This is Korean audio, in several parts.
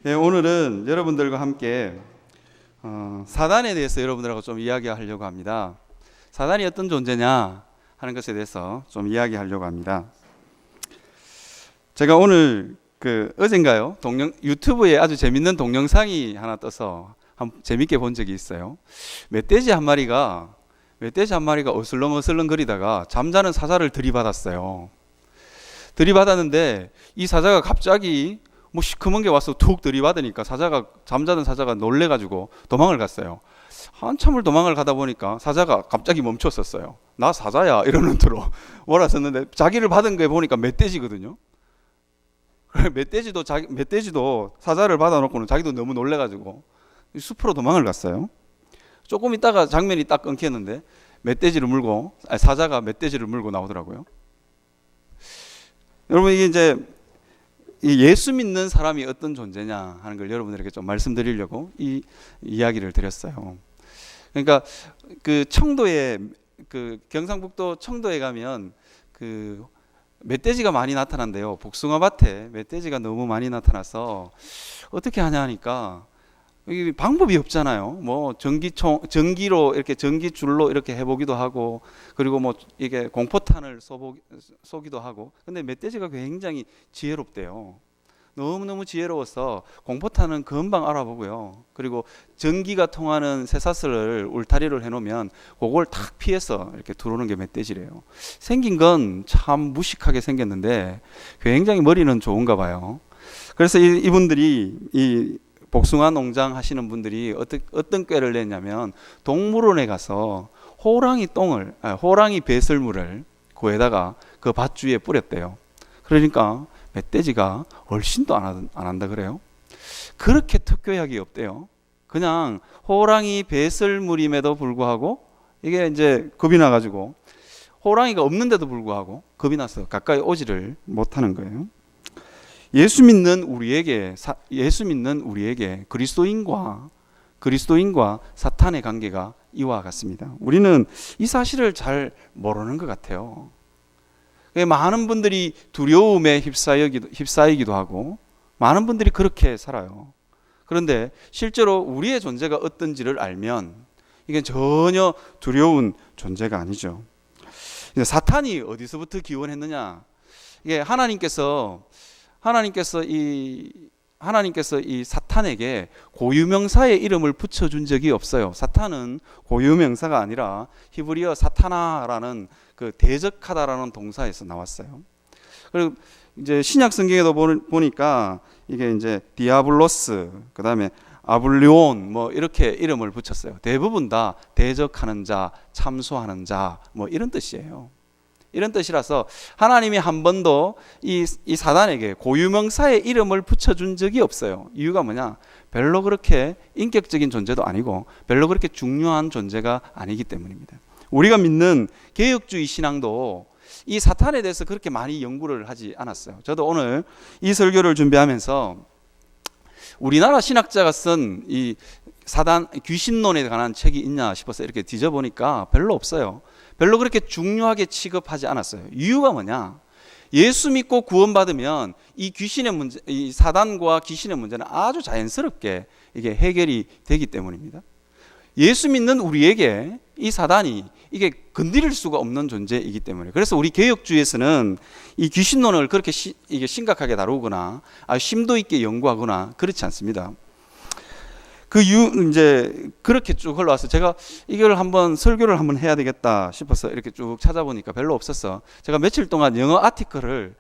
예, 오늘은 여러분들과 함께 사단에 대해서 여러분들하고 좀 이야기하려고 합니다. 사단이 어떤 존재냐 하는 것에 대해서 좀 이야기하려고 합니다. 제가 오늘 어젠가요? 유튜브에 아주 재밌는 동영상이 하나 떠서 재밌게 본 적이 있어요. 멧돼지 한 마리가 어슬렁어슬렁 거리다가 잠자는 사자를 들이받았어요. 들이받았는데 이 사자가 갑자기 뭐 시커먼 게 와서 툭 들이받으니까 잠자던 사자가 놀래가지고 도망을 갔어요. 한참을 도망을 가다 보니까 사자가 갑자기 멈췄었어요. 나 사자야 이러는 투로 몰았었는데 자기를 받은 거 보니까 멧돼지거든요. 멧돼지도 사자를 받아놓고는 자기도 너무 놀래가지고 숲으로 도망을 갔어요. 조금 있다가 장면이 딱 끊겼는데 사자가 멧돼지를 물고 나오더라고요. 여러분, 이게 이제 예수 믿는 사람이 어떤 존재냐 하는 걸 여러분들에게 좀 말씀드리려고 이 이야기를 드렸어요. 그러니까 경상북도 청도에 가면 멧돼지가 많이 나타난대요. 복숭아밭에 멧돼지가 너무 많이 나타나서 어떻게 하냐 하니까 이게 방법이 없잖아요. 뭐 전기로 이렇게 전기줄로 이렇게 해보기도 하고, 그리고 뭐 이게 공포탄을 쏘기도 하고. 근데 멧돼지가 굉장히 지혜롭대요. 너무너무 지혜로워서 공포탄은 금방 알아보고요. 그리고 전기가 통하는 쇠사슬을 울타리를 해놓으면 그걸 탁 피해서 이렇게 들어오는 게 멧돼지래요. 생긴 건 참 무식하게 생겼는데 굉장히 머리는 좋은가 봐요. 그래서 이분들이 이 복숭아 농장 하시는 분들이 어떤 꾀를 냈냐면, 동물원에 가서 호랑이 배설물을 그에다가 그 밭 주위에 뿌렸대요. 그러니까 멧돼지가 얼씬도 안 한다 그래요. 그렇게 특효약이 없대요. 그냥 호랑이 배설물임에도 불구하고 이게 이제 겁이 나가지고, 호랑이가 없는데도 불구하고 겁이 나서 가까이 오지를 못하는 거예요. 예수 믿는 우리에게 그리스도인과 사탄의 관계가 이와 같습니다. 우리는 이 사실을 잘 모르는 것 같아요. 많은 분들이 두려움에 휩싸이기도 하고, 많은 분들이 그렇게 살아요. 그런데 실제로 우리의 존재가 어떤지를 알면 이게 전혀 두려운 존재가 아니죠. 사탄이 어디서부터 기원했느냐? 이게 하나님께서 이 사탄에게 고유명사의 이름을 붙여준 적이 없어요. 사탄은 고유명사가 아니라 히브리어 사타나라는 대적하다라는 동사에서 나왔어요. 그리고 이제 신약 성경에도 보니까 이게 이제 디아블로스, 그 다음에 아블리온 뭐 이렇게 이름을 붙였어요. 대부분 다 대적하는 자, 참소하는 자 뭐 이런 뜻이에요. 이런 뜻이라서 하나님이 한 번도 이 사단에게 고유명사의 이름을 붙여준 적이 없어요. 이유가 뭐냐? 별로 그렇게 인격적인 존재도 아니고 별로 그렇게 중요한 존재가 아니기 때문입니다. 우리가 믿는 개혁주의 신앙도 이 사탄에 대해서 그렇게 많이 연구를 하지 않았어요. 저도 오늘 이 설교를 준비하면서 우리나라 신학자가 쓴 이 사단 귀신론에 관한 책이 있냐 싶어서 이렇게 뒤져보니까 별로 없어요. 별로 그렇게 중요하게 취급하지 않았어요. 이유가 뭐냐? 예수 믿고 구원받으면 이 사단과 귀신의 문제는 아주 자연스럽게 이게 해결이 되기 때문입니다. 예수 믿는 우리에게 이 사단이 이게 건드릴 수가 없는 존재이기 때문에. 그래서 우리 개혁주의에서는 이 귀신론을 그렇게 이게 심각하게 다루거나 심도 있게 연구하거나 그렇지 않습니다. 이제 그렇게 쭉 흘러와서 제가 이걸 설교를 한번 해야 되겠다 싶어서 이렇게 쭉 찾아보니까 별로 없었어. 제가 며칠 동안 영어 아티클을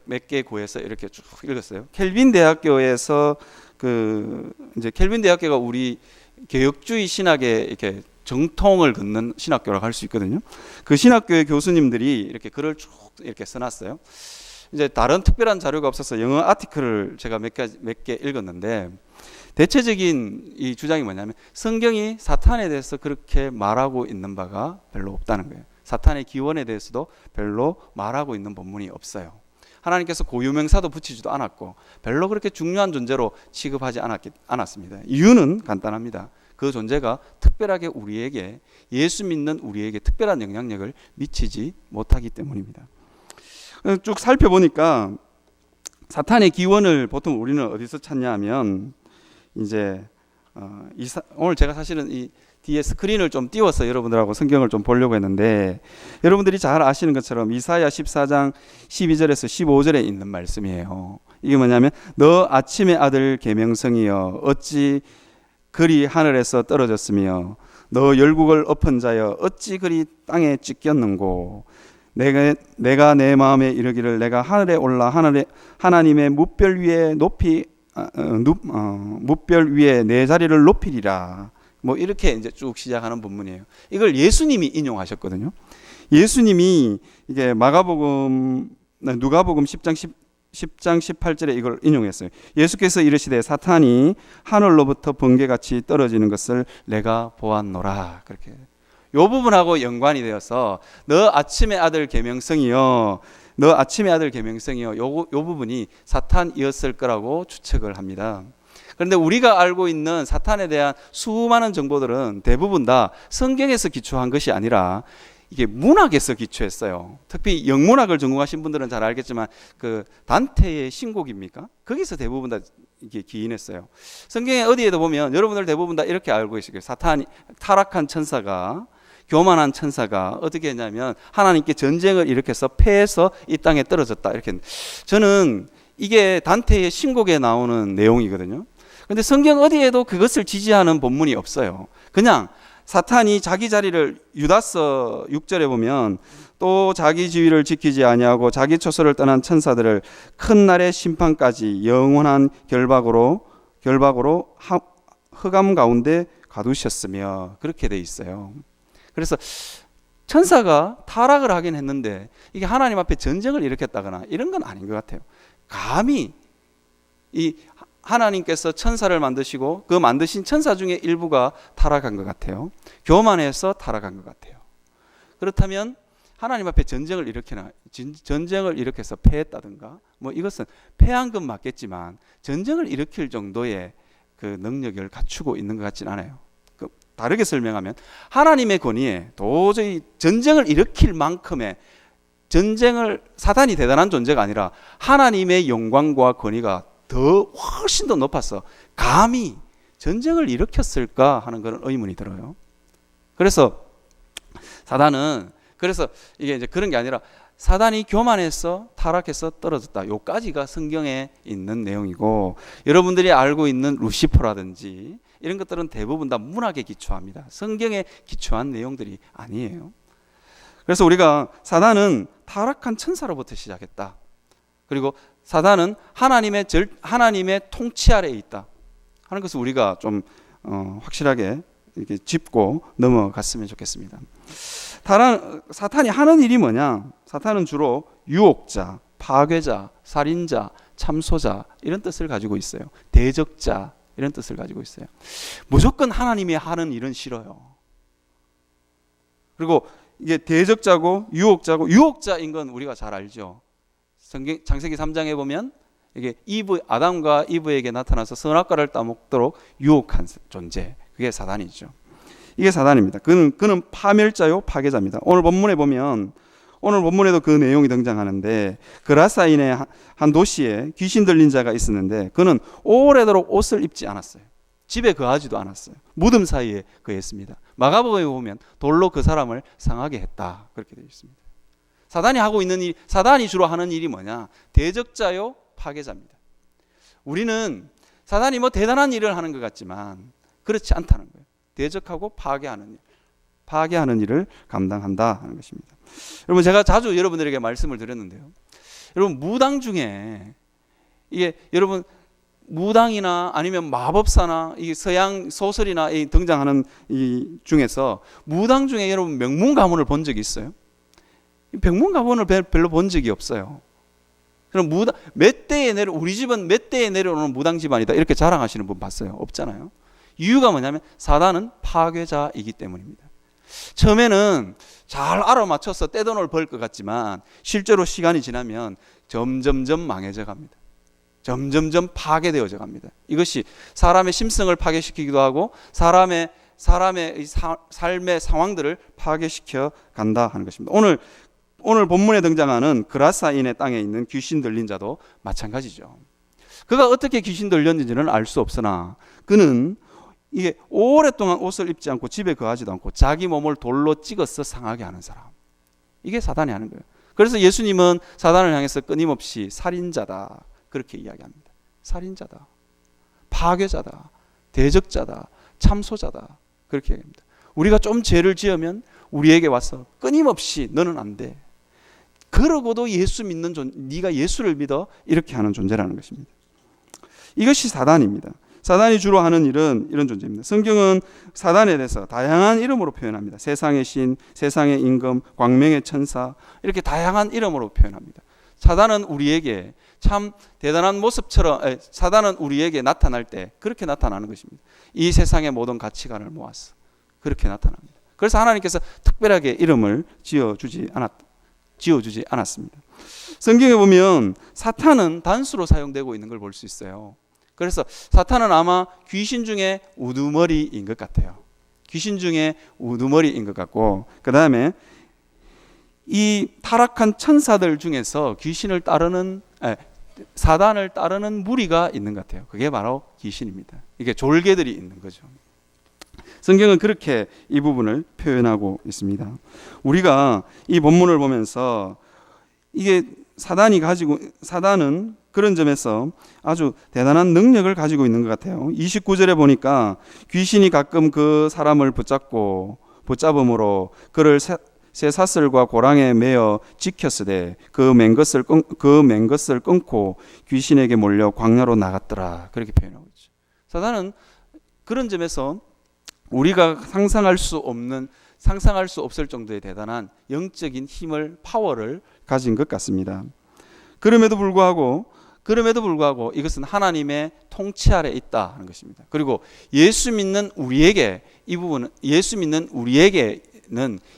몇 개 구해서 이렇게 쭉 읽었어요. 켈빈 대학교에서 이제 켈빈 대학교가 우리 개혁주의 신학에 이렇게 정통을 긋는 신학교라고 할 수 있거든요. 그 신학교의 교수님들이 이렇게 글을 쭉 이렇게 써놨어요. 이제 다른 특별한 자료가 없어서 영어 아티클을 제가 몇 개 읽었는데, 대체적인 이 주장이 뭐냐면 성경이 사탄에 대해서 그렇게 말하고 있는 바가 별로 없다는 거예요. 사탄의 기원에 대해서도 별로 말하고 있는 본문이 없어요. 하나님께서 고유명사도 붙이지도 않았고 별로 그렇게 중요한 존재로 취급하지 않았습니다. 이유는 간단합니다. 그 존재가 특별하게 예수 믿는 우리에게 특별한 영향력을 미치지 못하기 때문입니다. 쭉 살펴보니까 사탄의 기원을 보통 우리는 어디서 찾냐 하면 이제 오늘 제가 사실은 이 뒤에 스크린을 좀 띄워서 여러분들하고 성경을 좀 보려고 했는데, 여러분들이 잘 아시는 것처럼 이사야 14장 12절에서 15절에 있는 말씀이에요. 이게 뭐냐면 너 아침의 아들 계명성이여 어찌 그리 하늘에서 떨어졌으며 너 열국을 엎은 자여 어찌 그리 땅에 찢겼는고. 내가 내 마음에 이르기를 내가 하늘에 올라 하나님의 뭇별 위에 뭇별 위에 내 자리를 높이리라. 뭐 이렇게 이제 쭉 시작하는 본문이에요. 이걸 예수님이 인용하셨거든요. 예수님이 이게 누가복음 10장 18절에 이걸 인용했어요. 예수께서 이르시되 사탄이 하늘로부터 번개같이 떨어지는 것을 내가 보았노라. 그렇게 요 부분하고 연관이 되어서 너 아침의 아들 계명성이요, 너 아침의 아들 계명성이요, 요 부분이 사탄이었을 거라고 추측을 합니다. 그런데 우리가 알고 있는 사탄에 대한 수많은 정보들은 대부분 다 성경에서 기초한 것이 아니라 이게 문학에서 기초했어요. 특히 영문학을 전공하신 분들은 잘 알겠지만 그 단테의 신곡입니까? 거기서 대부분 다 이게 기인했어요. 성경에 어디에도 보면 여러분들 대부분 다 이렇게 알고 계시고요. 사탄이 타락한 천사가, 교만한 천사가 어떻게 했냐면 하나님께 전쟁을 일으켜서 패해서 이 땅에 떨어졌다, 이렇게. 저는 이게 단테의 신곡에 나오는 내용이거든요. 그런데 성경 어디에도 그것을 지지하는 본문이 없어요. 그냥 사탄이 자기 자리를, 유다서 6절에 보면 또 자기 지위를 지키지 아니하고 자기 처소를 떠난 천사들을 큰 날의 심판까지 영원한 결박으로 흑암 가운데 가두셨으며, 그렇게 돼 있어요. 그래서 천사가 타락을 하긴 했는데 이게 하나님 앞에 전쟁을 일으켰다거나 이런 건 아닌 것 같아요. 감히 이 하나님께서 천사를 만드시고 그 만드신 천사 중에 일부가 타락한 것 같아요. 교만해서 타락한 것 같아요. 그렇다면 하나님 앞에 전쟁을 일으켜서 패했다든가, 뭐 이것은 패한 건 맞겠지만 전쟁을 일으킬 정도의 그 능력을 갖추고 있는 것 같진 않아요. 다르게 설명하면 하나님의 권위에 도저히 전쟁을 일으킬 만큼의 사탄이 대단한 존재가 아니라 하나님의 영광과 권위가 훨씬 더 높아서 감히 전쟁을 일으켰을까 하는 그런 의문이 들어요. 그래서 사단은, 그래서 이게 이제 그런 게 아니라 사단이 교만해서 타락해서 떨어졌다, 요까지가 성경에 있는 내용이고, 여러분들이 알고 있는 루시퍼라든지 이런 것들은 대부분 다 문학에 기초합니다. 성경에 기초한 내용들이 아니에요. 그래서 우리가 사단은 타락한 천사로부터 시작했다. 그리고 사단은 하나님의 통치 아래에 있다 하는 것을 우리가 좀 확실하게 이렇게 짚고 넘어갔으면 좋겠습니다. 사탄이 하는 일이 뭐냐? 사탄은 주로 유혹자, 파괴자, 살인자, 참소자 이런 뜻을 가지고 있어요. 대적자 이런 뜻을 가지고 있어요. 무조건 하나님이 하는 일은 싫어요. 그리고 이게 대적자고 유혹자인 건 우리가 잘 알죠. 창세기 3장에 보면 이게 아담과 이브에게 나타나서 선악과를 따먹도록 유혹한 존재, 그게 사단이죠. 이게 사단입니다. 그는 파멸자요 파괴자입니다. 오늘 본문에도 그 내용이 등장하는데, 그라사인의 한 도시에 귀신 들린 자가 있었는데 그는 오래도록 옷을 입지 않았어요. 집에 거하지도 않았어요. 무덤 사이에 거했습니다. 마가복음에 보면 돌로 그 사람을 상하게 했다, 그렇게 되어 있습니다. 사단이 주로 하는 일이 뭐냐? 대적자요 파괴자입니다. 우리는 사단이 뭐 대단한 일을 하는 것 같지만 그렇지 않다는 거예요. 대적하고 파괴하는 일을 감당한다 하는 것입니다. 여러분, 제가 자주 여러분들에게 말씀을 드렸는데요. 여러분, 무당 중에 이게 여러분 무당이나 아니면 마법사나 이 서양 소설이나 이 등장하는 이 중에서 무당 중에 여러분 명문 가문을 본 적이 있어요? 명문 가문을 별로 본 적이 없어요. 그럼 우리 집은 몇 대에 내려오는 무당 집안이다 이렇게 자랑하시는 분 봤어요? 없잖아요. 이유가 뭐냐면 사단은 파괴자이기 때문입니다. 처음에는 잘 알아맞혀서 떼돈을 벌 것 같지만 실제로 시간이 지나면 점점점 망해져 갑니다. 점점점 파괴되어져 갑니다. 이것이 사람의 심성을 파괴시키기도 하고 사람의 삶의 상황들을 파괴시켜 간다 하는 것입니다. 오늘 본문에 등장하는 그라사인의 땅에 있는 귀신 들린 자도 마찬가지죠. 그가 어떻게 귀신 들렸는지는 알 수 없으나 그는 이게 오랫동안 옷을 입지 않고 집에 거하지도 않고 자기 몸을 돌로 찍어서 상하게 하는 사람. 이게 사단이 하는 거예요. 그래서 예수님은 사단을 향해서 끊임없이 살인자다 그렇게 이야기합니다. 살인자다, 파괴자다, 대적자다, 참소자다 그렇게 얘기합니다. 우리가 좀 죄를 지으면 우리에게 와서 끊임없이 너는 안 돼. 그러고도 예수 믿는 네가 예수를 믿어 이렇게 하는 존재라는 것입니다. 이것이 사단입니다. 사단이 주로 하는 일은 이런 존재입니다. 성경은 사단에 대해서 다양한 이름으로 표현합니다. 세상의 신, 세상의 임금, 광명의 천사 이렇게 다양한 이름으로 표현합니다. 사단은 우리에게 참 대단한 모습처럼 사단은 우리에게 나타날 때 그렇게 나타나는 것입니다. 이 세상의 모든 가치관을 모아서 그렇게 나타납니다. 그래서 하나님께서 특별하게 이름을 지어주지 않았습니다. 성경에 보면 사탄은 단수로 사용되고 있는 걸 볼 수 있어요. 그래서 사탄은 아마 귀신 중에 우두머리인 것 같아요. 귀신 중에 우두머리인 것 같고, 그 다음에 이 타락한 천사들 중에서 귀신을 따르는 사단을 따르는 무리가 있는 것 같아요. 그게 바로 귀신입니다. 이게 졸개들이 있는 거죠. 성경은 그렇게 이 부분을 표현하고 있습니다. 우리가 이 본문을 보면서 이게 사단은 그런 점에서 아주 대단한 능력을 가지고 있는 것 같아요. 29절에 보니까 귀신이 가끔 그 사람을 붙잡음으로 그를 쇠사슬과 고랑에 매어 지켰으되 그 맨 것을 끊고 귀신에게 몰려 광야로 나갔더라. 그렇게 표현하고 있죠. 사단은 그런 점에서 우리가 상상할 수 없을 정도의 대단한 영적인 힘을, 파워를 가진 것 같습니다. 그럼에도 불구하고 이것은 하나님의 통치 아래 있다 하는 것입니다. 그리고 예수 믿는 우리에게는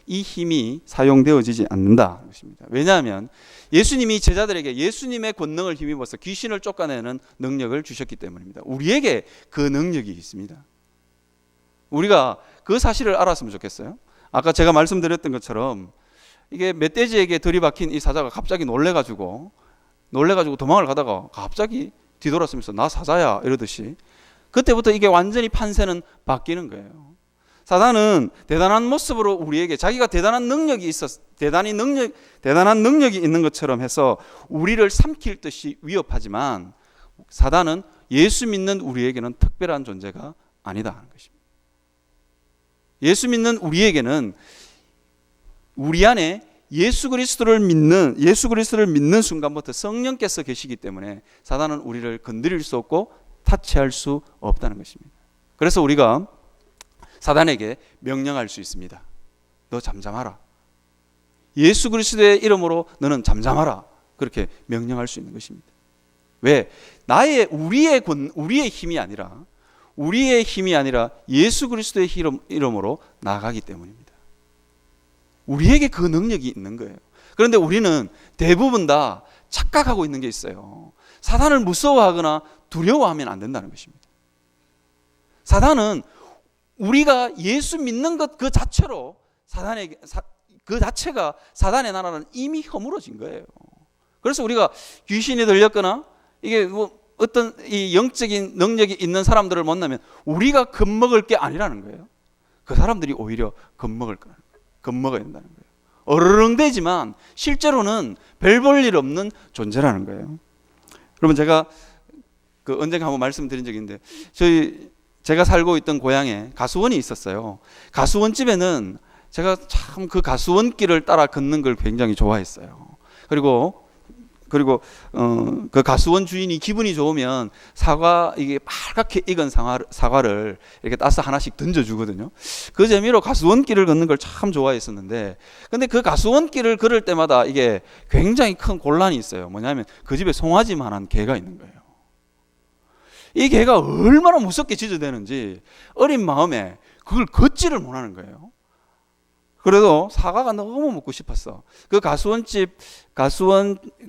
이 힘이 사용되어지지 않는다 하는 것입니다. 왜냐하면 예수님이 제자들에게 예수님의 권능을 힘입어서 귀신을 쫓아내는 능력을 주셨기 때문입니다. 우리에게 그 능력이 있습니다. 우리가 그 사실을 알았으면 좋겠어요. 아까 제가 말씀드렸던 것처럼 이게 멧돼지에게 들이박힌 이 사자가 갑자기 놀래가지고 도망을 가다가 갑자기 뒤돌아서면서 나 사자야 이러듯이 그때부터 이게 완전히 판세는 바뀌는 거예요. 사단은 대단한 모습으로 우리에게 자기가 대단한 능력이 있는 것처럼 해서 우리를 삼킬 듯이 위협하지만 사단은 예수 믿는 우리에게는 특별한 존재가 아니다 하는 것입니다. 예수 믿는 우리에게는 우리 안에 예수 그리스도를 믿는 순간부터 성령께서 계시기 때문에 사단은 우리를 건드릴 수 없고 타치할 수 없다는 것입니다. 그래서 우리가 사단에게 명령할 수 있습니다. 너 잠잠하라. 예수 그리스도의 이름으로 너는 잠잠하라. 그렇게 명령할 수 있는 것입니다. 왜? 우리의 힘이 아니라 예수 그리스도의 이름으로 나아가기 때문입니다. 우리에게 그 능력이 있는 거예요. 그런데 우리는 대부분 다 착각하고 있는 게 있어요. 사단을 무서워하거나 두려워하면 안 된다는 것입니다. 사단은 우리가 예수 믿는 것 그 자체로 그 자체가 사단의 나라는 이미 허물어진 거예요. 그래서 우리가 귀신이 들렸거나 이게 어떤 이 영적인 능력이 있는 사람들을 만나면 우리가 겁먹을 게 아니라는 거예요. 그 사람들이 오히려 겁먹어야 된다는 거예요. 어르렁대지만 실제로는 별 볼 일 없는 존재라는 거예요. 여러분 제가 언젠가 한번 말씀드린 적이 있는데 제가 살고 있던 고향에 가수원이 있었어요. 가수원 집에는 제가 참 그 가수원길을 따라 걷는 걸 굉장히 좋아했어요. 그리고 그 가수원 주인이 기분이 좋으면 이게 빨갛게 익은 사과를 이렇게 따서 하나씩 던져주거든요. 그 재미로 가수원길을 걷는 걸 참 좋아했었는데, 근데 그 가수원길을 걸을 때마다 이게 굉장히 큰 곤란이 있어요. 뭐냐면 그 집에 송아지만한 개가 있는 거예요. 이 개가 얼마나 무섭게 짖어대는지 어린 마음에 그걸 걷지를 못하는 거예요. 그래도 사과가 너무 먹고 싶었어. 그 가수원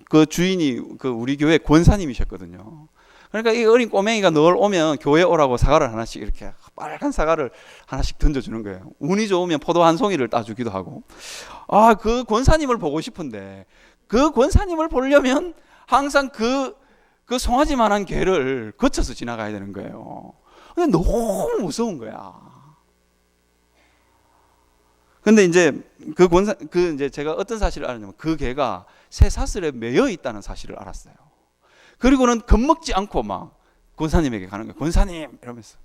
그 주인이 우리 교회 권사님이셨거든요. 그러니까 이 어린 꼬맹이가 늘 오면 교회 오라고 사과를 하나씩 이렇게 빨간 사과를 하나씩 던져주는 거예요. 운이 좋으면 포도 한 송이를 따주기도 하고. 그 권사님을 보고 싶은데 그 권사님을 보려면 항상 그 송아지만한 개를 거쳐서 지나가야 되는 거예요. 근데 너무 무서운 거야. 근데 이제 이제 제가 어떤 사실을 알았냐면 그 개가 새 사슬에 매여 있다는 사실을 알았어요. 그리고는 겁먹지 않고 막 권사님에게 가는 거예요. 권사님 이러면서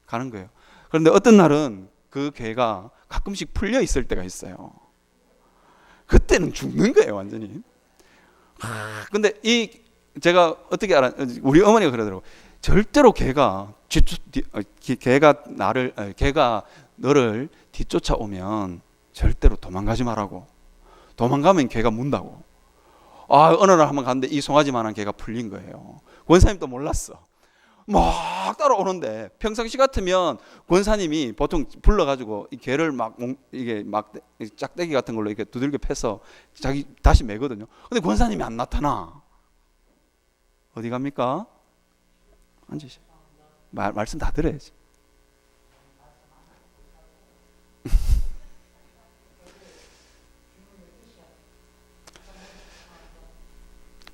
가는 거예요. 그런데 어떤 날은 그 개가 가끔씩 풀려 있을 때가 있어요. 그때는 죽는 거예요, 완전히. 근데 제가 어떻게 우리 어머니가 그러더라고요. 절대로 개가 너를 뒤쫓아오면 절대로 도망가지 말라고. 도망가면 개가 문다고. 어느 날 한번 갔는데 이 송아지만한 개가 풀린 거예요. 권사님도 몰랐어. 막 따라오는데 평상시 같으면 권사님이 보통 불러가지고 이 개를 이게 짝대기 같은 걸로 이렇게 두들겨 패서 자기 다시 매거든요. 근데 권사님이 안 나타나. 어디 갑니까? 앉으세요. 말씀 다 들어야지.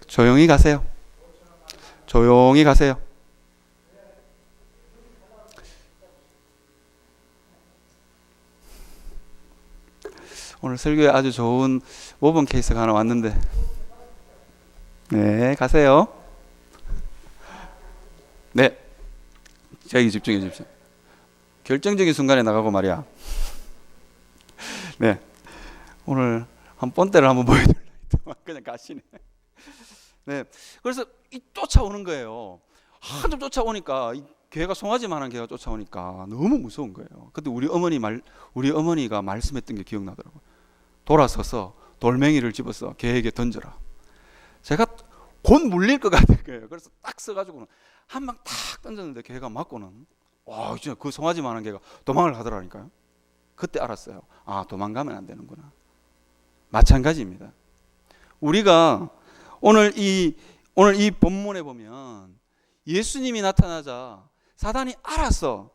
조용히 가세요. 조용히 가세요. 오늘 설교에 아주 좋은 모범 케이스가 하나 왔는데, 네, 가세요. 네, 저기 집중해 주십시오. 결정적인 순간에 나가고 말이야. 네, 오늘 한 본때를 한번 보여드릴게요. 그냥 가시네. 네, 그래서 쫓아오는 거예요. 한참 쫓아오니까 이 개가 송아지만한 개가 쫓아오니까 너무 무서운 거예요. 그때 우리 어머니가 말씀했던 게 기억나더라고요. 돌아서서 돌멩이를 집어서 개에게 던져라. 제가 곧 물릴 것 같은 거예요. 그래서 딱 써가지고는 한 방 탁 던졌는데 개가 맞고는 진짜 그 송아지만한 개가 도망을 가더라니까요. 그때 알았어요. 도망가면 안 되는구나. 마찬가지입니다. 우리가 오늘 이 본문에 보면 예수님이 나타나자 사단이 알았어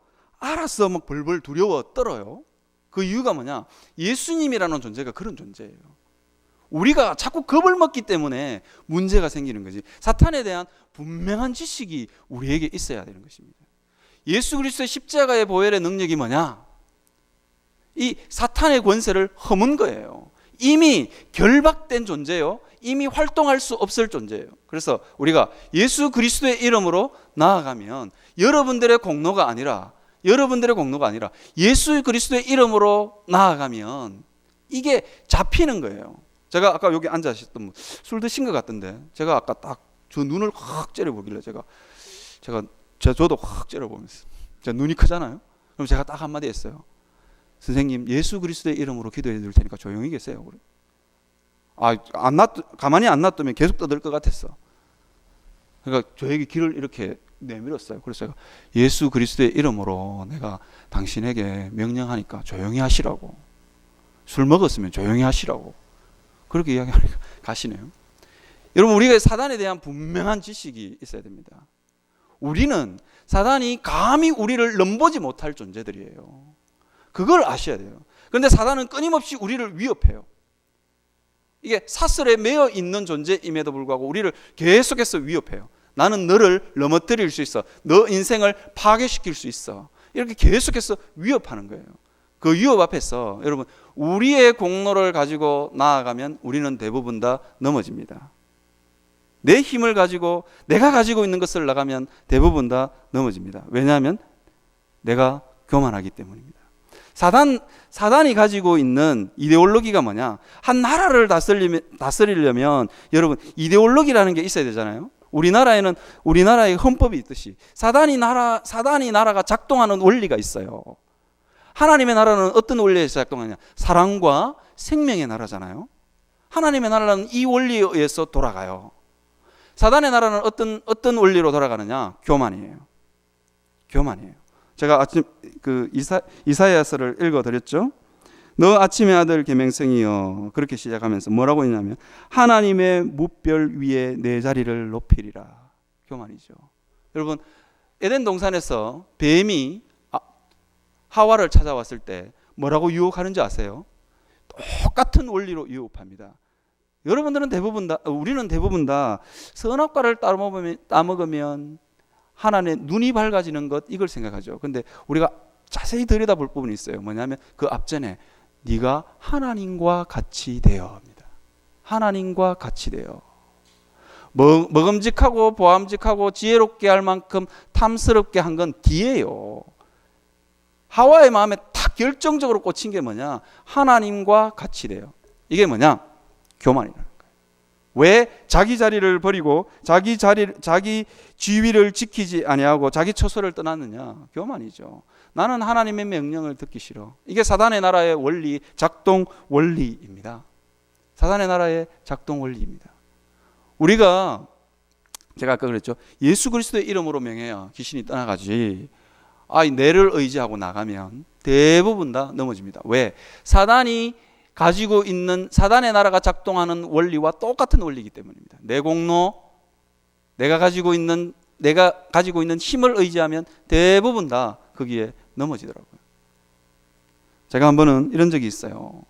막 벌벌 두려워 떨어요. 그 이유가 뭐냐? 예수님이라는 존재가 그런 존재예요. 우리가 자꾸 겁을 먹기 때문에 문제가 생기는 거지. 사탄에 대한 분명한 지식이 우리에게 있어야 되는 것입니다. 예수 그리스도의 십자가의 보혈의 능력이 뭐냐? 이 사탄의 권세를 허문 거예요. 이미 결박된 존재요. 이미 활동할 수 없을 존재예요. 그래서 우리가 예수 그리스도의 이름으로 나아가면 여러분들의 공로가 아니라 예수 그리스도의 이름으로 나아가면 이게 잡히는 거예요. 제가 아까 여기 앉아있었던 분, 술 드신 것 같던데 제가 아까 딱 저 눈을 확 째려보길래 저도 확 째려보면서 제가 눈이 크잖아요. 그럼 제가 딱 한마디 했어요. 선생님, 예수 그리스도의 이름으로 기도해 드릴 테니까 조용히 계세요. 그래. 가만히 안 놔두면 계속 떠들 것 같았어. 그러니까 저에게 귀를 이렇게 내밀었어요. 그래서 제가 예수 그리스도의 이름으로 내가 당신에게 명령하니까 조용히 하시라고. 술 먹었으면 조용히 하시라고. 그렇게 이야기하니까 가시네요. 여러분, 우리가 사단에 대한 분명한 지식이 있어야 됩니다. 우리는 사단이 감히 우리를 넘보지 못할 존재들이에요. 그걸 아셔야 돼요. 그런데 사단은 끊임없이 우리를 위협해요. 이게 사슬에 매여 있는 존재임에도 불구하고 우리를 계속해서 위협해요. 나는 너를 넘어뜨릴 수 있어. 너 인생을 파괴시킬 수 있어. 이렇게 계속해서 위협하는 거예요. 그 위협 앞에서 여러분, 우리의 공로를 가지고 나아가면 우리는 대부분 다 넘어집니다. 내 힘을 가지고 내가 가지고 있는 것을 나가면 대부분 다 넘어집니다. 왜냐하면 내가 교만하기 때문입니다. 사단이 가지고 있는 이데올로기가 뭐냐? 한 나라를 다스리려면 여러분, 이데올로기라는 게 있어야 되잖아요. 우리나라의 헌법이 있듯이 사단이 나라가 작동하는 원리가 있어요. 하나님의 나라는 어떤 원리에서 작동하냐? 사랑과 생명의 나라잖아요. 하나님의 나라는 이 원리에 의해서 돌아가요. 사단의 나라는 어떤 원리로 돌아가느냐? 교만이에요. 제가 아침 이사야서를 읽어드렸죠. 너 아침의 아들 계명성이여, 그렇게 시작하면서 뭐라고 했냐면 하나님의 무별 위에 내 자리를 높이리라. 교만이죠. 여러분, 에덴 동산에서 뱀이 하와를 찾아왔을 때 뭐라고 유혹하는지 아세요? 똑같은 원리로 유혹합니다. 여러분들은 대부분 다, 우리는 대부분 다 선악과를 따먹으면 하나님의 눈이 밝아지는 것, 이걸 생각하죠. 근데 우리가 자세히 들여다볼 부분이 있어요. 뭐냐면 그 앞전에 네가 하나님과 같이 되어입니다. 하나님과 같이 되어. 먹음직하고 보암직하고 지혜롭게 할 만큼 탐스럽게 한 건 뒤에요. 하와의 마음에 딱 결정적으로 꽂힌 게 뭐냐? 하나님과 같이 돼요. 이게 뭐냐? 교만이라는 거예요. 왜 자기 자리를 버리고 자기 지위를 지키지 아니하고 자기 처소를 떠났느냐? 교만이죠. 나는 하나님의 명령을 듣기 싫어. 이게 사단의 나라의 원리, 작동 원리입니다. 사단의 나라의 작동 원리입니다. 우리가 제가 아까 그랬죠. 예수 그리스도의 이름으로 명해야 귀신이 떠나가지. 뇌를 의지하고 나가면 대부분 다 넘어집니다. 왜? 사단이 가지고 있는, 사단의 나라가 작동하는 원리와 똑같은 원리이기 때문입니다. 내 공로, 내가 가지고 있는 힘을 의지하면 대부분 다 거기에 넘어지더라고요. 제가 한 번은 이런 적이 있어요.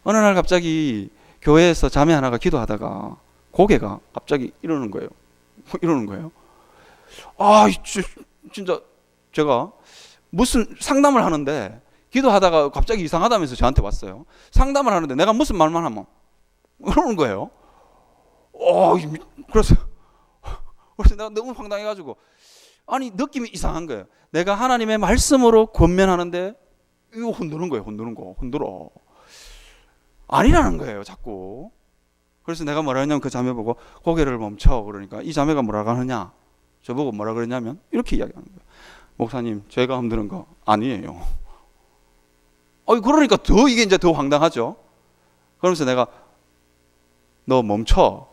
어느 날 갑자기 교회에서 자매 하나가 기도하다가 고개가 갑자기 이러는 거예요. 진짜 제가 무슨 상담을 하는데 기도하다가 갑자기 이상하다면서 저한테 왔어요. 상담을 하는데 내가 무슨 말만 하면 그러는 거예요. 그래서 내가 너무 황당해가지고, 느낌이 이상한 거예요. 내가 하나님의 말씀으로 권면하는데 이거 흔드는 거예요. 흔들어. 아니라는 거예요, 자꾸. 그래서 내가 뭐라 했냐면 그 자매 보고 고개를 멈춰. 그러니까 이 자매가 뭐라고 하느냐, 저보고 뭐라 그랬냐면 이렇게 이야기하는 거예요. 목사님, 제가 흔드는 거 아니에요. 그러니까 이게 이제 더 황당하죠. 그러면서 내가 너 멈춰.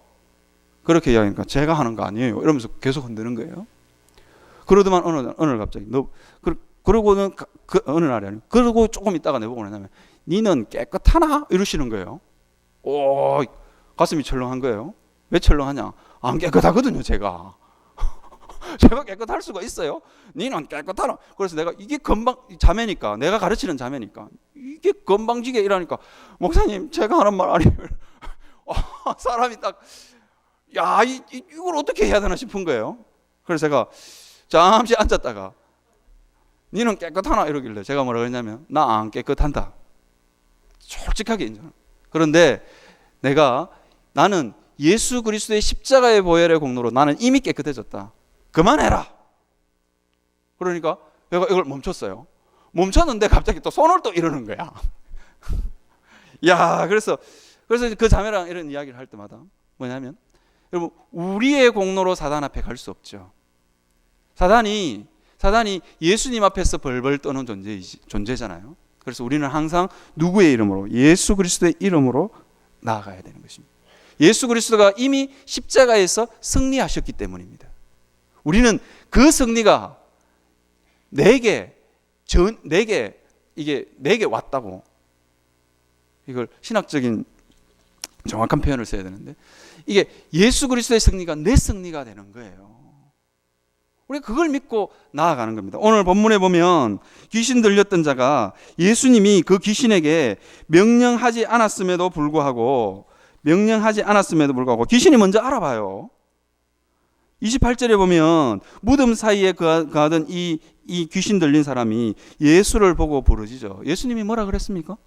그렇게 이야기하니까 제가 하는 거 아니에요. 이러면서 계속 흔드는 거예요. 그러더만 어느 날 갑자기 그러고는 어느 날이 아니고, 그러고 조금 있다가 내보고 그러냐면 니는 깨끗하나? 이러시는 거예요. 가슴이 철렁한 거예요. 왜 철렁하냐? 안 깨끗하거든요, 제가. 제가 깨끗할 수가 있어요? 니는 깨끗하나? 그래서 내가 이게 자매니까, 내가 가르치는 자매니까 이게 건방지게 이러니까, 목사님, 제가 하는 말 아니에요. 사람이 딱, 이걸 어떻게 해야 되나 싶은 거예요. 그래서 제가 잠시 앉았다가 니는 깨끗하나? 이러길래 제가 뭐라 그랬냐면 나 안 깨끗한다. 솔직하게 인정. 그런데 나는 예수 그리스도의 십자가의 보혈의 공로로 나는 이미 깨끗해졌다. 그만해라. 그러니까 내가 이걸 멈췄어요. 멈췄는데 갑자기 또 손을 또 이러는 거야. 그래서 그 자매랑 이런 이야기를 할 때마다 뭐냐면, 여러분, 우리의 공로로 사단 앞에 갈 수 없죠. 사단이 예수님 앞에서 벌벌 떠는 존재잖아요. 그래서 우리는 항상 누구의 이름으로? 예수 그리스도의 이름으로 나아가야 되는 것입니다. 예수 그리스도가 이미 십자가에서 승리하셨기 때문입니다. 우리는 그 승리가 내게 왔다고, 이걸 신학적인 정확한 표현을 써야 되는데, 이게 예수 그리스도의 승리가 내 승리가 되는 거예요. 우리가 그걸 믿고 나아가는 겁니다. 오늘 본문에 보면 귀신 들렸던 자가 예수님이 그 귀신에게 명령하지 않았음에도 불구하고 귀신이 먼저 알아봐요. 28절에 보면 무덤 사이에 거하던 이 귀신 들린 사람이 예수를 보고 부르짖어. 예수님이 뭐라 그랬습니까?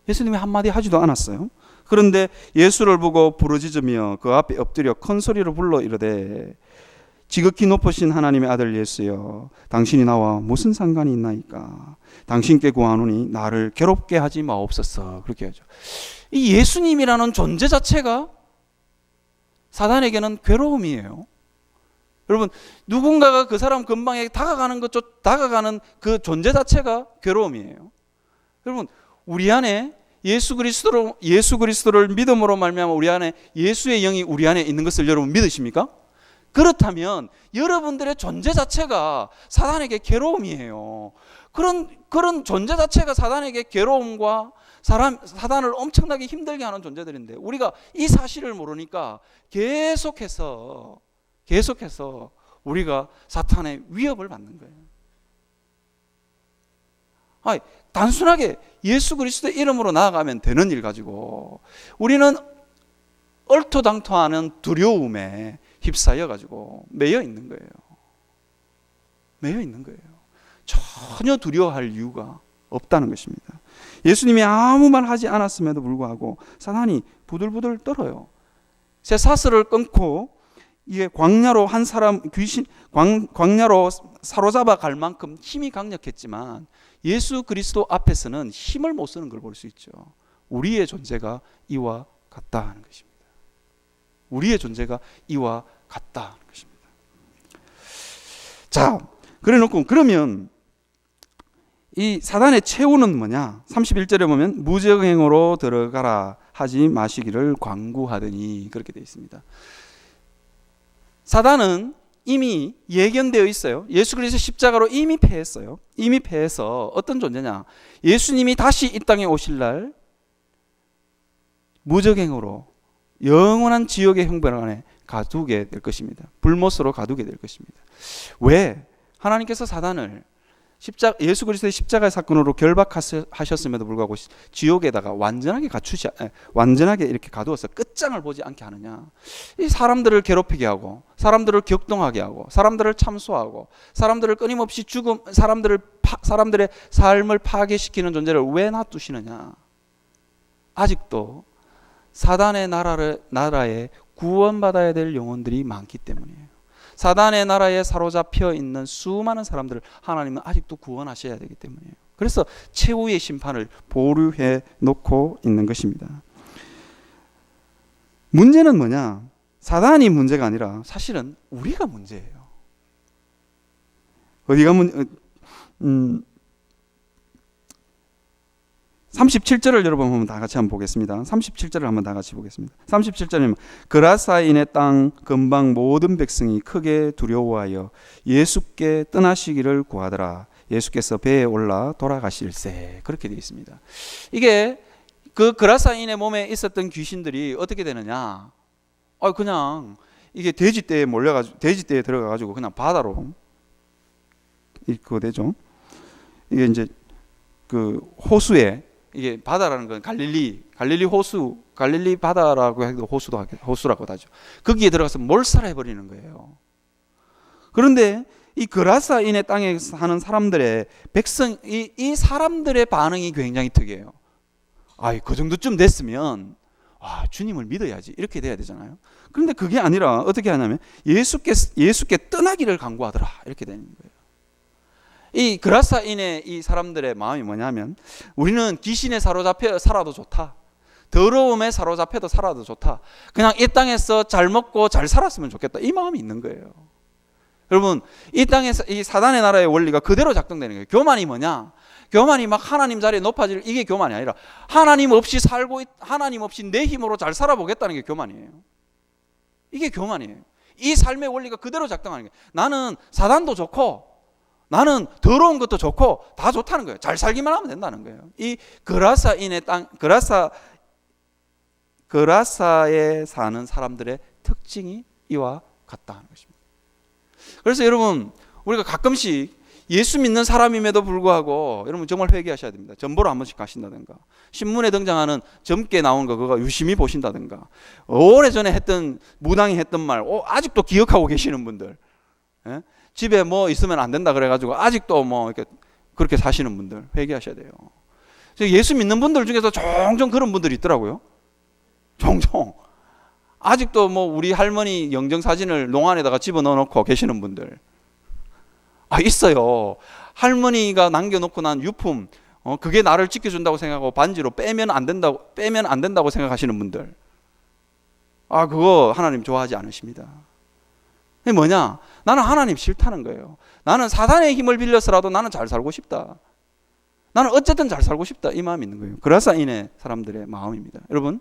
예수님이 한마디 하지도 않았어요. 그런데 예수를 보고 부르짖으며 그 앞에 엎드려 큰 소리로 불러 이르되 지극히 높으신 하나님의 아들 예수여, 당신이 나와 무슨 상관이 있나이까? 당신께 구하노니 나를 괴롭게 하지 마옵소서. 그렇게 하죠. 이 예수님이라는 존재 자체가 사단에게는 괴로움이에요. 여러분, 누군가가 그 사람 근방에 다가가는 그 존재 자체가 괴로움이에요. 여러분, 우리 안에 예수 그리스도를 믿음으로 말미암아 우리 안에 예수의 영이 우리 안에 있는 것을 여러분 믿으십니까? 그렇다면 여러분들의 존재 자체가 사단에게 괴로움이에요. 그런 존재 자체가 사단에게 괴로움과 사단을 엄청나게 힘들게 하는 존재들인데, 우리가 이 사실을 모르니까 계속해서 우리가 사탄의 위협을 받는 거예요. 단순하게 예수 그리스도의 이름으로 나아가면 되는 일 가지고 우리는 얼토당토하는 두려움에 휩싸여 가지고 매여 있는 거예요. 매여 있는 거예요. 전혀 두려워할 이유가 없다는 것입니다. 예수님이 아무 말 하지 않았음에도 불구하고 사단이 부들부들 떨어요. 새 사슬을 끊고 이게 광야로 한 사람 광야로 사로잡아 갈 만큼 힘이 강력했지만 예수 그리스도 앞에서는 힘을 못 쓰는 걸 볼 수 있죠. 우리의 존재가 이와 같다는 것입니다. 우리의 존재가 이와 같다는 것입니다. 자, 그래놓고 그러면 이 사단의 최후는 뭐냐? 31절에 보면 무적행으로 들어가라 하지 마시기를 광구하더니 그렇게 되어 있습니다. 사단은 이미 예견되어 있어요. 예수 그리스도 십자가로 이미 패했어요. 이미 패해서 어떤 존재냐? 예수님이 다시 이 땅에 오실 날 무적행으로 영원한 지옥의 형벌 안에 가두게 될 것입니다. 불못으로 가두게 될 것입니다. 왜? 하나님께서 사단을 예수 그리스도의 십자가의 사건으로 결박하셨음에도 불구하고 지옥에다가 완전하게 이렇게 가두어서 끝장을 보지 않게 하느냐? 이 사람들을 괴롭히게 하고, 사람들을 격동하게 하고, 사람들을 참소하고, 사람들을 끊임없이 사람들의 삶을 파괴시키는 존재를 왜 놔두시느냐? 아직도 사단의 나라에 구원받아야 될 영혼들이 많기 때문이에요. 사단의 나라에 사로잡혀 있는 수많은 사람들을 하나님은 아직도 구원하셔야 되기 때문이에요. 그래서 최후의 심판을 보류해 놓고 있는 것입니다. 문제는 뭐냐? 사단이 문제가 아니라 사실은 우리가 문제예요. 어디가 37절을 여러분 보면 다 같이 한번 보겠습니다. 37절을 한번 다 같이 보겠습니다. 37절이면 그라사인의 땅 근방 모든 백성이 크게 두려워하여 예수께 떠나시기를 구하더라. 예수께서 배에 올라 돌아가실세. 그렇게 되어 있습니다. 이게 그 그라사인의 몸에 있었던 귀신들이 어떻게 되느냐? 그냥 이게 돼지떼에 들어가가지고 그냥 바다로 그거 되죠. 이게 이제 그 호수에 이게 바다라는 건 갈릴리 호수, 갈릴리 바다라고 해도 호수라고 하죠. 거기에 들어가서 몰살해 버리는 거예요. 그런데 이 그라사인의 땅에 사는 사람들의 이 사람들의 반응이 굉장히 특이해요. 그 정도쯤 됐으면 주님을 믿어야지 이렇게 돼야 되잖아요. 그런데 그게 아니라 어떻게 하냐면 예수께 떠나기를 간구하더라 이렇게 되는 거예요. 이 그라사인의 이 사람들의 마음이 뭐냐면 우리는 귀신에 사로잡혀 살아도 좋다. 더러움에 사로잡혀도 살아도 좋다. 그냥 이 땅에서 잘 먹고 잘 살았으면 좋겠다. 이 마음이 있는 거예요. 여러분, 이 땅에서 이 사단의 나라의 원리가 그대로 작동되는 거예요. 교만이 뭐냐? 교만이 막 하나님 자리에 높아질 이게 교만이 아니라 하나님 없이 내 힘으로 잘 살아보겠다는 게 교만이에요. 이게 교만이에요. 이 삶의 원리가 그대로 작동하는 거예요. 나는 사단도 좋고 나는 더러운 것도 좋고 다 좋다는 거예요. 잘 살기만 하면 된다는 거예요. 이 그라사인의 땅, 그라사에 사는 사람들의 특징이 이와 같다는 것입니다. 그래서 여러분, 우리가 가끔씩 예수 믿는 사람임에도 불구하고 여러분 정말 회개하셔야 됩니다. 전보로 한 번씩 가신다든가, 신문에 등장하는 젊게 나온 거 그거 유심히 보신다든가, 오래전에 무당이 했던 말 아직도 기억하고 계시는 분들, 예? 집에 뭐 있으면 안 된다 그래가지고 아직도 뭐 이렇게 그렇게 사시는 분들 회개하셔야 돼요. 예수 믿는 분들 중에서 종종 그런 분들이 있더라고요. 종종 아직도 뭐 우리 할머니 영정 사진을 농안에다가 집어넣어 놓고 계시는 분들 있어요. 할머니가 남겨놓고 난 유품 그게 나를 지켜준다고 생각하고 반지로 빼면 안 된다고 생각하시는 분들, 그거 하나님 좋아하지 않으십니다. 그게 뭐냐? 나는 하나님 싫다는 거예요. 나는 사단의 힘을 빌려서라도 나는 잘 살고 싶다. 나는 어쨌든 잘 살고 싶다. 이 마음이 있는 거예요. 그라사인의 사람들의 마음입니다. 여러분,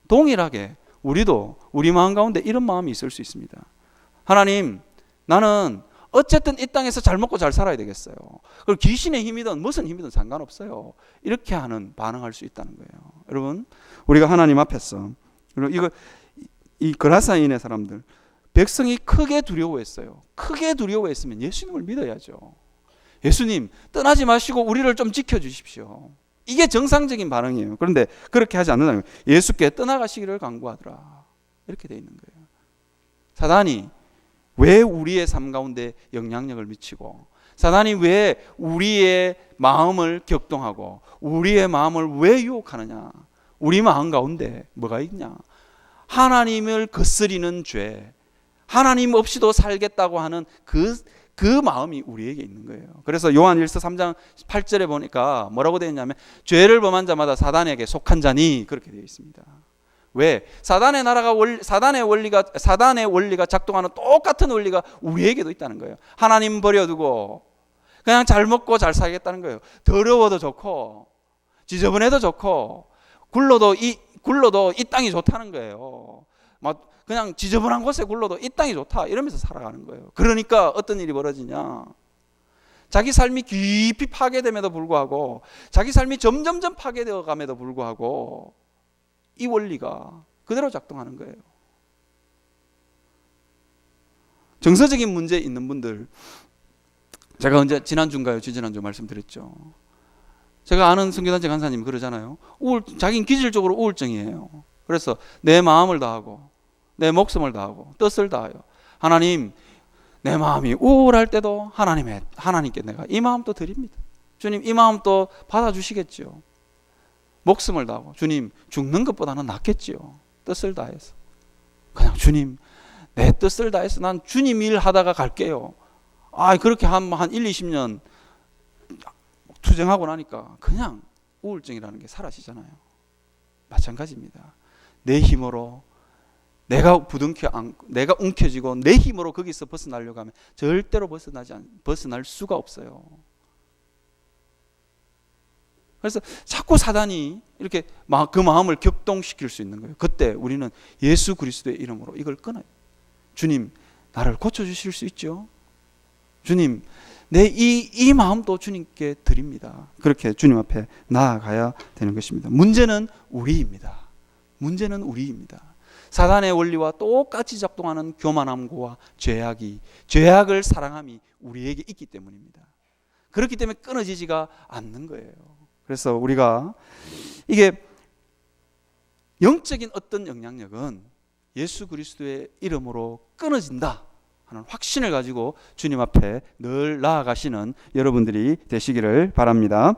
동일하게 우리도 우리 마음 가운데 이런 마음이 있을 수 있습니다. 하나님, 나는 어쨌든 이 땅에서 잘 먹고 잘 살아야 되겠어요. 그리고 귀신의 힘이든 무슨 힘이든 상관없어요. 이렇게 반응할 수 있다는 거예요. 여러분, 우리가 하나님 앞에서 이 그라사인의 사람들, 백성이 크게 두려워했어요. 크게 두려워했으면 예수님을 믿어야죠. 예수님 떠나지 마시고 우리를 좀 지켜주십시오. 이게 정상적인 반응이에요. 그런데 그렇게 하지 않는다는 거예요. 예수께 떠나가시기를 간구하더라. 이렇게 돼 있는 거예요. 사단이 왜 우리의 삶 가운데 영향력을 미치고, 사단이 왜 우리의 마음을 격동하고 우리의 마음을 왜 유혹하느냐? 우리 마음 가운데 뭐가 있냐? 하나님을 거스리는 죄, 하나님 없이도 살겠다고 하는 그 마음이 우리에게 있는 거예요. 그래서 요한일서 3장 8절에 보니까 뭐라고 되어 있냐면 죄를 범한 자마다 사단에게 속한 자니, 그렇게 되어 있습니다. 왜? 사단의 원리가 작동하는 똑같은 원리가 우리에게도 있다는 거예요. 하나님 버려두고 그냥 잘 먹고 잘 살겠다는 거예요. 더러워도 좋고 지저분해도 좋고 굴러도 이 땅이 좋다는 거예요. 막 그냥 지저분한 곳에 굴러도 이 땅이 좋다 이러면서 살아가는 거예요. 그러니까 어떤 일이 벌어지냐? 자기 삶이 깊이 파괴됨에도 불구하고, 자기 삶이 점점점 파괴되어 감에도 불구하고 이 원리가 그대로 작동하는 거예요. 정서적인 문제 있는 분들, 제가 언제 지난주인가요? 지난주 말씀드렸죠. 제가 아는 선교단체 간사님이 그러잖아요. 자기는 기질적으로 우울증이에요. 그래서 내 마음을 다하고 내 목숨을 다하고 뜻을 다하여 하나님, 내 마음이 우울할 때도 하나님께 내가 이 마음도 드립니다. 주님, 이 마음도 받아주시겠죠. 목숨을 다하고 주님, 죽는 것보다는 낫겠지요. 뜻을 다해서 그냥 주님, 내 뜻을 다해서 난 주님 일 하다가 갈게요. 그렇게 한 1, 20년 투쟁하고 나니까 그냥 우울증이라는 게 사라지잖아요. 마찬가지입니다. 내 힘으로 내가 움켜쥐고 내 힘으로 거기서 벗어나려고 하면 절대로 벗어날 수가 없어요. 그래서 자꾸 사단이 이렇게 그 마음을 격동시킬 수 있는 거예요. 그때 우리는 예수 그리스도의 이름으로 이걸 끊어요. 주님, 나를 고쳐주실 수 있죠? 주님, 내 이 마음도 주님께 드립니다. 그렇게 주님 앞에 나아가야 되는 것입니다. 문제는 우리입니다. 사단의 원리와 똑같이 작동하는 교만함과 죄악을 사랑함이 우리에게 있기 때문입니다. 그렇기 때문에 끊어지지가 않는 거예요. 그래서 우리가 이게 영적인 어떤 영향력은 예수 그리스도의 이름으로 끊어진다 하는 확신을 가지고 주님 앞에 늘 나아가시는 여러분들이 되시기를 바랍니다.